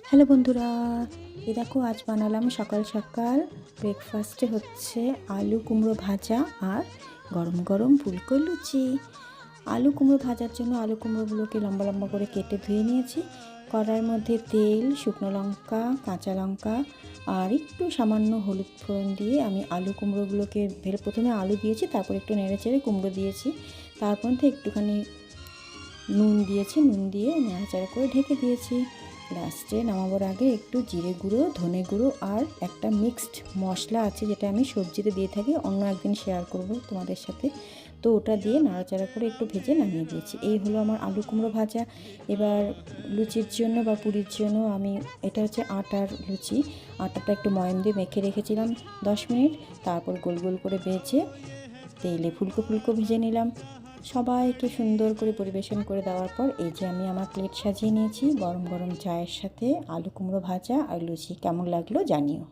Hello বন্ধুরা, এই দেখো আজ বানালাম সকাল সকাল ব্রেকফাস্টে হচ্ছে আলু কুমড়ো ভাজা আর গরম গরম ফুলকো লুচি। আলু কুমড়ো ভাজার জন্য আলু কুমড়োগুলোকে লম্বা লম্বা করে কেটে ধুয়ে নিয়েছি। কড়াইয়ের মধ্যে তেল, শুকনো লঙ্কা, কাঁচা লঙ্কা আর একটু সামান্য হলুদ ফোড়ন দিয়ে আমি আলু কুমড়োগুলোকে প্রথমে আলু দিয়েছি, তারপর একটু নেড়ে চেড়ে কুমড়ো দিয়েছি। তারপর একটুখানি নুন দিয়েছি, নুন দিয়ে নাড়াচাড়া করে ঢেকে দিয়েছি। লাস্টে নামাবার আগে একটু জিরে গুঁড়ো, ধনে গুঁড়ো আর একটা মিক্সড মশলা আছে যেটা আমি সবজিতে দিয়ে থাকি, অন্য একদিন শেয়ার করব তোমাদের সাথে। তো ওটা দিয়ে নাড়াচাড়া করে একটু ভেজে নামিয়ে দিয়েছি। এই হলো আমার আলু কুমড়ো ভাজা। এবার লুচির জন্য বা পুরির জন্য আমি, এটা হচ্ছে আটার লুচি, আটাটা একটু ময়াম দিয়ে মেখে রেখেছিলাম 10 মিনিট। তারপর গোল গোল করে ভেজে তেলে ফুলকো ফুলকো ভেজে নিলাম। সবাইকে সুন্দর করে পরিবেশন করে দেওয়ার পর এই যে আমি আমার প্লেট সাজিয়ে নিয়েছি গরম গরম চায়ের সাথে আলু কুমড়ো ভাজা আর লুচি। কেমন লাগলো জানিও।